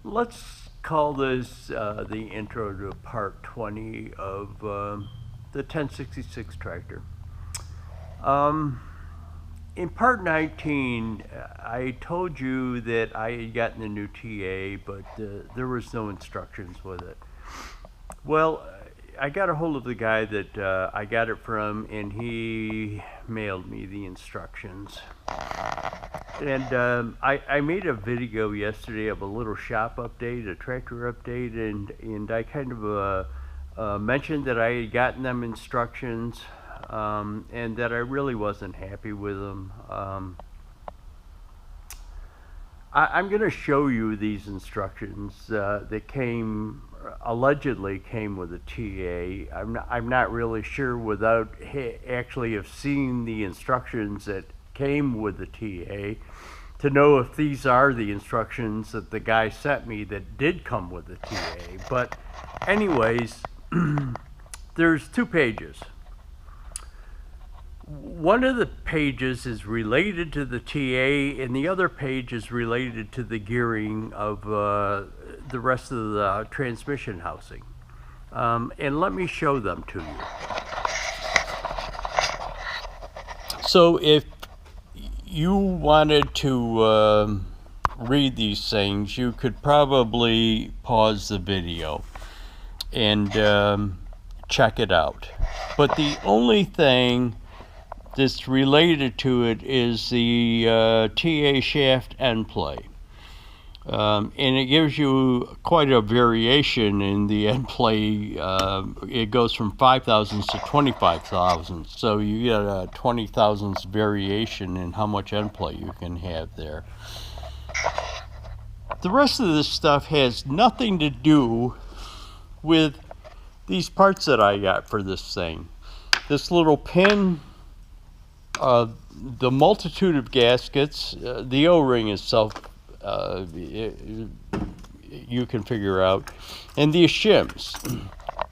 Let's call this the intro to part 20 of the 1066 tractor. Um, in part 19, I told you that I had gotten a new TA, but there was no instructions with it. Well, I got a hold of the guy that I got it from, and he mailed me the instructions. And I made a video yesterday of a little shop update, a tractor update, and I kind of mentioned that I had gotten them instructions and that I really wasn't happy with them. I'm going to show you these instructions that allegedly came with a TA. I'm not really sure without actually have seen the instructions that came with the TA to know if these are the instructions that the guy sent me that did come with the TA. But anyways, there's 2 pages. One of the pages is related to the TA, and the other page is related to the gearing of the rest of the transmission housing. And let me show them to you. So if you wanted to read these things, you could probably pause the video and check it out. But the only thing that's related to it is the TA shaft end play. And it gives you quite a variation in the end play. It goes from 5,000s to 25,000s. So you get a 20,000s variation in how much end play you can have there. The rest of this stuff has nothing to do with these parts that I got for this thing. This little pin, the multitude of gaskets, the O-ring itself, you can figure out, and the shims.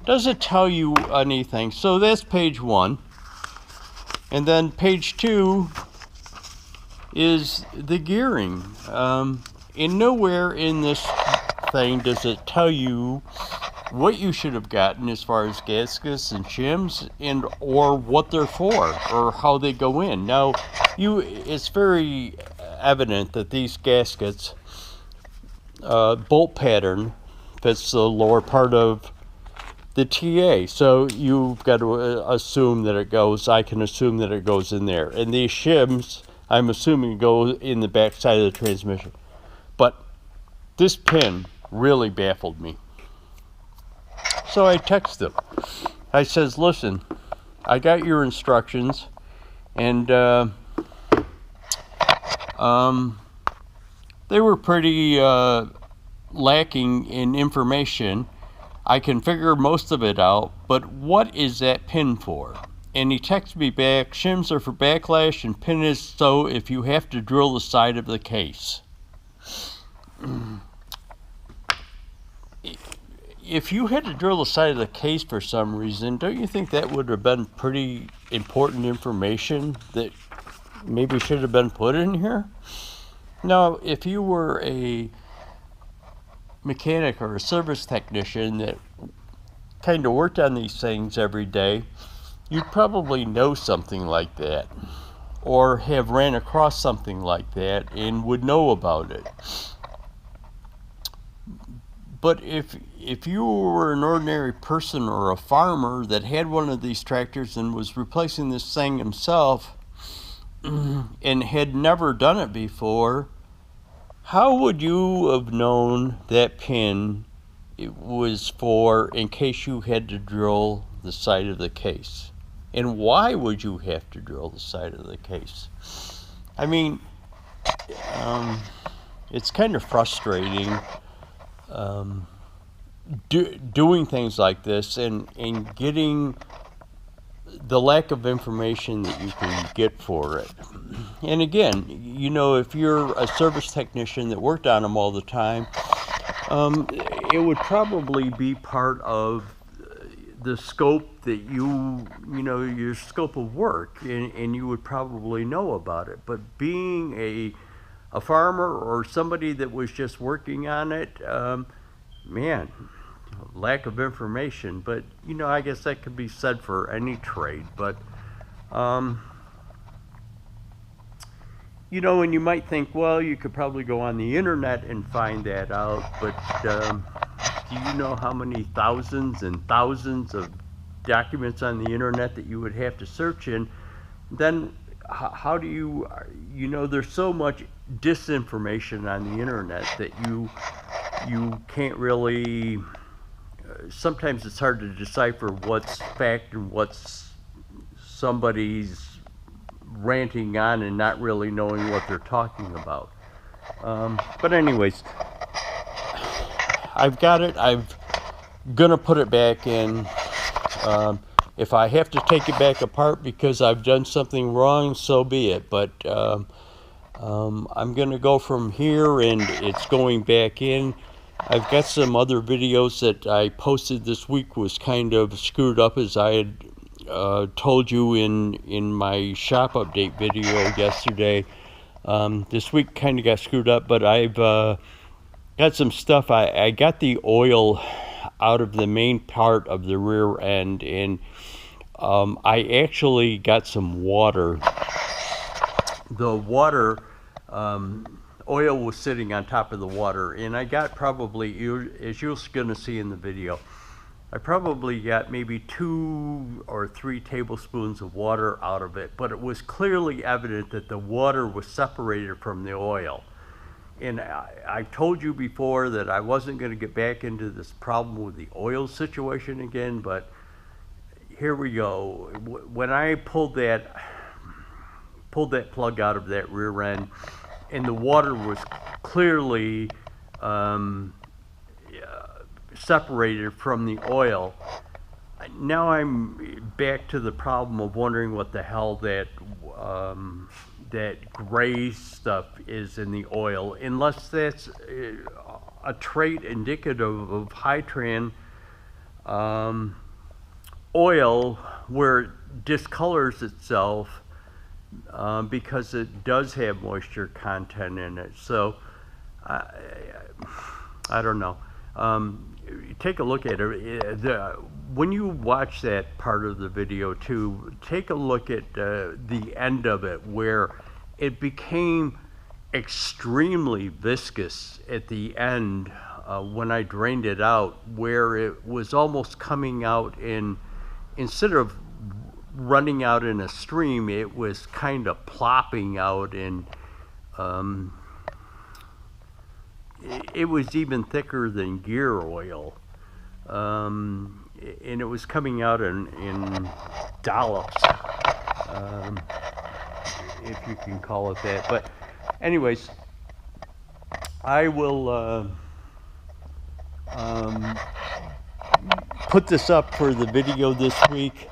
Doesn't tell you anything. So that's page 1, and then page 2 is the gearing. And nowhere in this thing does it tell you what you should have gotten as far as gaskets and shims, and or what they're for or how they go in. Now, it's very evident that these gaskets bolt pattern fits the lower part of the TA, so you've got to assume that it goes. I can assume that it goes in there, and these shims, I'm assuming, go in the back side of the transmission. But this pin really baffled me. So I text him. I says, listen, I got your instructions, and they were pretty lacking in information. I can figure most of it out, but what is that pin for? And he texts me back, shims are for backlash, and pin is so if you have to drill the side of the case. If you had to drill the side of the case for some reason, don't you think that would have been pretty important information that maybe should have been put in here? Now, if you were a mechanic or a service technician that kind of worked on these things every day, you'd probably know something like that, or have ran across something like that and would know about it. But if you were an ordinary person or a farmer that had one of these tractors and was replacing this thing himself and had never done it before, how would you have known that pin it was for in case you had to drill the side of the case? And why would you have to drill the side of the case? I mean, it's kind of frustrating doing things like this and getting the lack of information that you can get for it. And again, you know, if you're a service technician that worked on them all the time, it would probably be part of the scope that you know, your scope of work, and you would probably know about it. But being a a farmer or somebody that was just working on it, man, lack of information. But you know, I guess that could be said for any trade. But you know, and you might think, well, you could probably go on the internet and find that out, but do you know how many thousands and thousands of documents on the internet that you would have to search in? Then how do you, you know, there's so much disinformation on the internet that you can't really, sometimes it's hard to decipher what's fact and what's somebody's ranting on and not really knowing what they're talking about. But anyways, I've got it. I'm gonna put it back in. If I have to take it back apart because I've done something wrong, so be it. But I'm gonna go from here, and it's going back in. I've got some other videos that I posted this week was kind of screwed up, as I had told you in my shop update video yesterday. This week kind of got screwed up, but I've got some stuff. I got the oil out of the main part of the rear end, and I actually got some water. The water, oil was sitting on top of the water, and I got probably, as you're going to see in the video, I probably got maybe 2 or 3 tablespoons of water out of it, but it was clearly evident that the water was separated from the oil. And I told you before that I wasn't going to get back into this problem with the oil situation again, but here we go. When I pulled that plug out of that rear end, and the water was clearly separated from the oil, now I'm back to the problem of wondering what the hell that that gray stuff is in the oil, unless that's a trait indicative of high-tran oil, where it discolors itself because it does have moisture content in it. So I don't know. Take a look at it. When you watch that part of the video too, take a look at the end of it, where it became extremely viscous at the end when I drained it out, where it was almost coming out in, instead of running out in a stream, it was kind of plopping out in, it was even thicker than gear oil, and it was coming out in dollops, if you can call it that. But anyways, I will put this up for the video this week.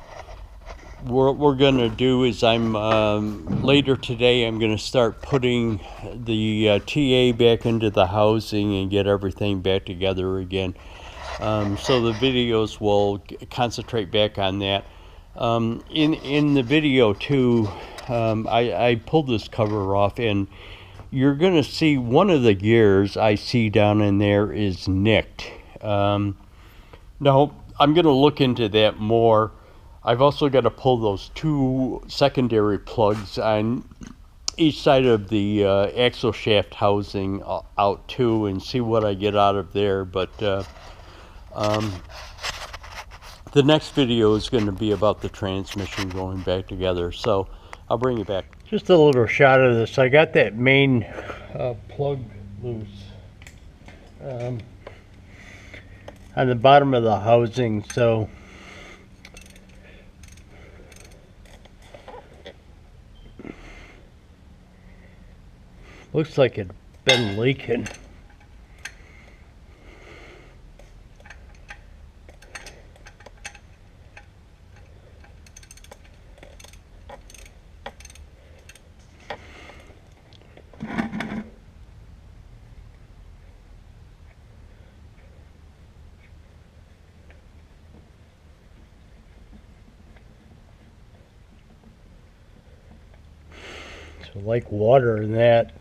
What we're going to do is later today I'm going to start putting the TA back into the housing and get everything back together again. So the videos will concentrate back on that. In the video too, I pulled this cover off, and you're going to see one of the gears I see down in there is nicked. Now I'm going to look into that more. I've also got to pull those 2 secondary plugs on each side of the axle shaft housing out too, and see what I get out of there. But the next video is going to be about the transmission going back together, so I'll bring you back. Just a little shot of this. I got that main plug loose on the bottom of the housing, so looks like it's been leaking. So like water in that.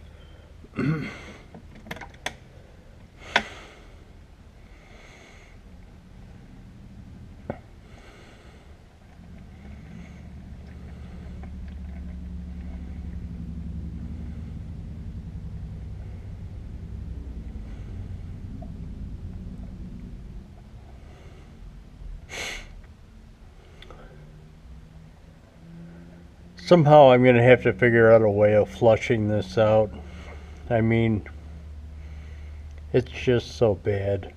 Somehow I'm going to have to figure out a way of flushing this out. I mean, it's just so bad.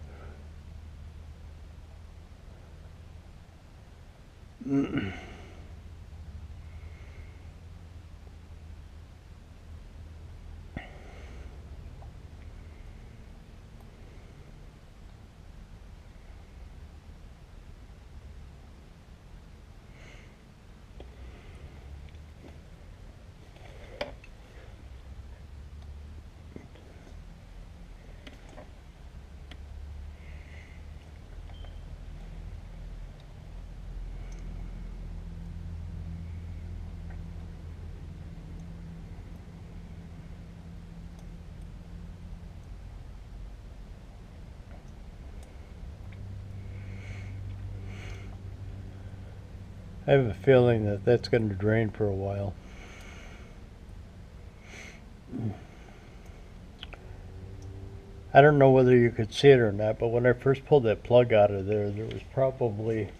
I have a feeling that that's going to drain for a while. I don't know whether you could see it or not, but when I first pulled that plug out of there, there was probably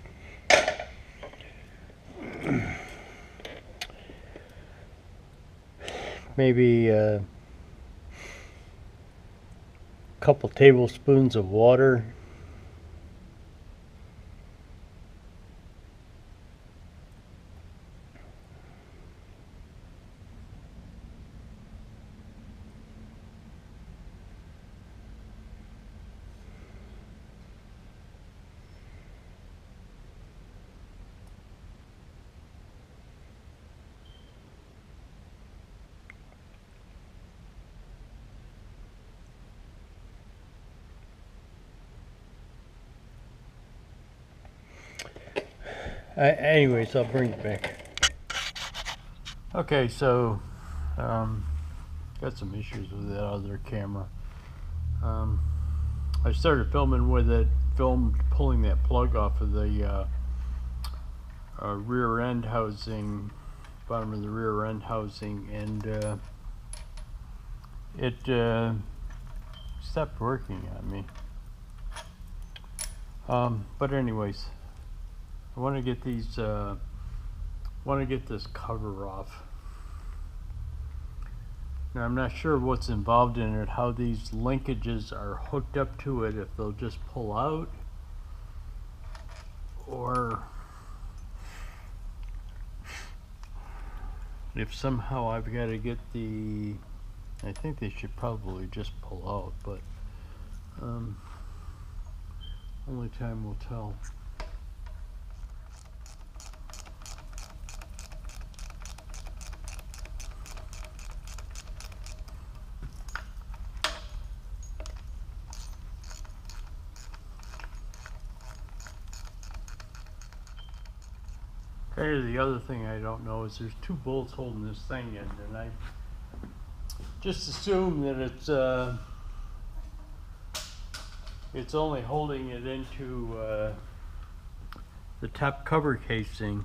maybe a couple tablespoons of water. Anyways, I'll bring it back. Okay, so got some issues with that other camera. I started filming with it, pulling that plug off of the rear end housing, bottom of the rear end housing, and it stopped working on me. But anyways, I want to get these. Want to get this cover off. Now I'm not sure what's involved in it, how these linkages are hooked up to it, if they'll just pull out, or if somehow I've got to get the. I think they should probably just pull out, but only time will tell. The other thing I don't know is there's two bolts holding this thing in, and I just assume that it's only holding it into the top cover casing.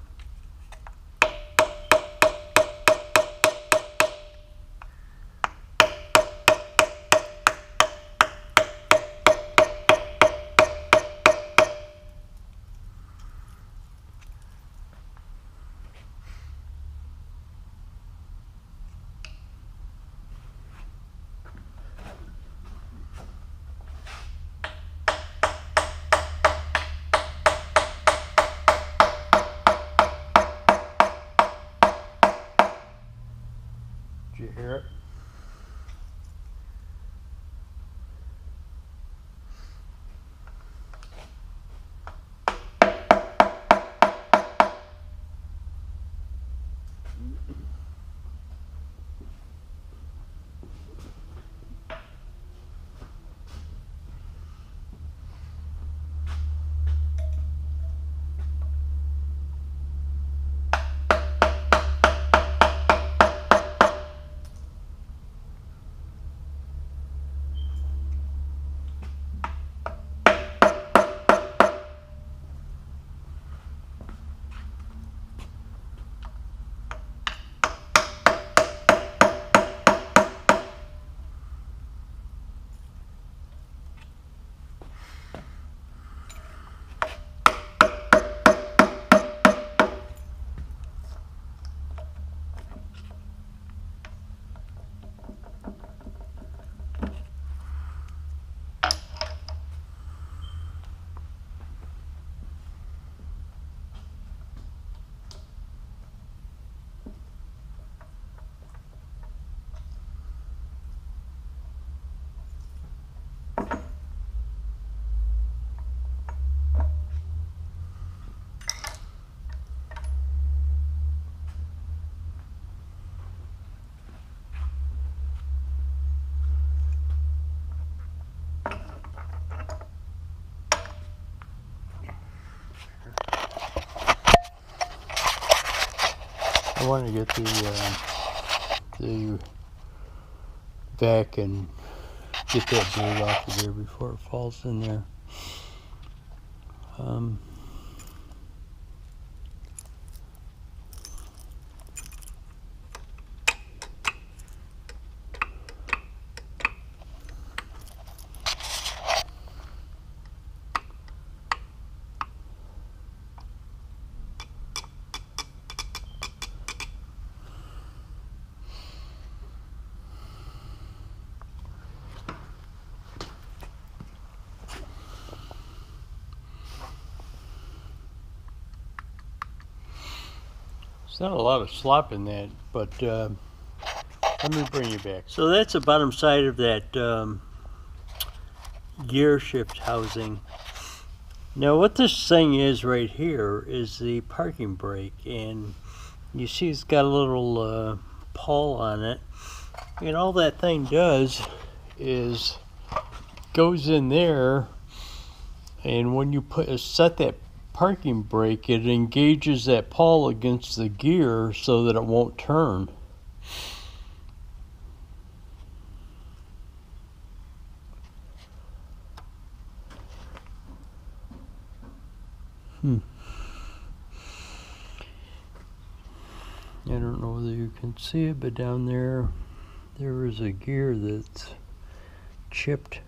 I want to get the vac and get that bolt off of there before it falls in there. There's not a lot of slop in that, but let me bring you back. So that's the bottom side of that gear shift housing. Now what this thing is right here is the parking brake, and you see it's got a little pawl on it, and all that thing does is goes in there, and when you set that parking brake, it engages that pawl against the gear so that it won't turn. I don't know whether you can see it, but down there is a gear that's chipped.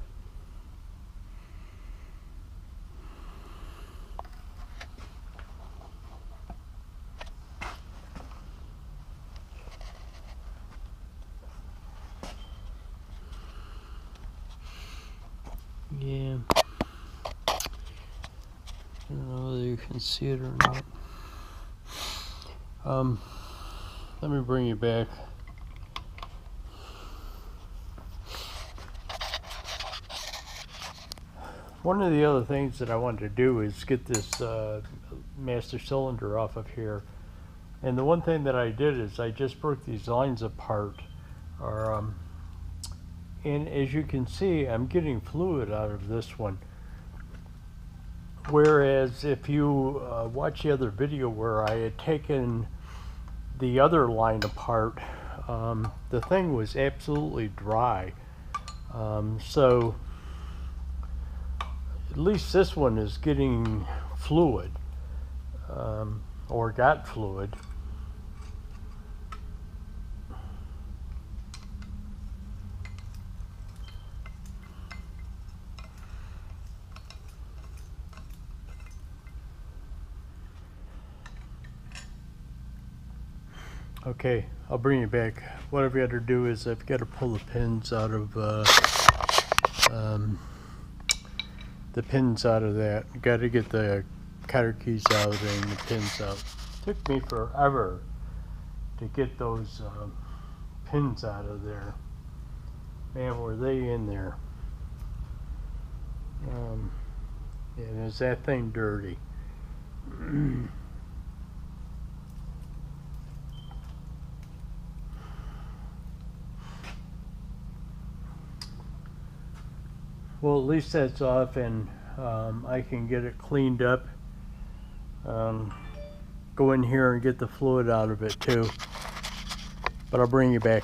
Yeah, I don't know whether you can see it or not. Let me bring you back. One of the other things that I wanted to do is get this master cylinder off of here. And the one thing that I did is I just broke these lines apart. And as you can see, I'm getting fluid out of this one. Whereas if you watch the other video where I had taken the other line apart, the thing was absolutely dry. So at least this one is getting fluid, or got fluid. Okay, I'll bring you back. What I've got to do is I've got to pull the pins out of that. Got to get the cutter keys out and the pins out. Took me forever to get those pins out of there. Man, were they in there? And is that thing dirty? Well, at least that's off, and I can get it cleaned up. Go in here and get the fluid out of it too. But I'll bring you back.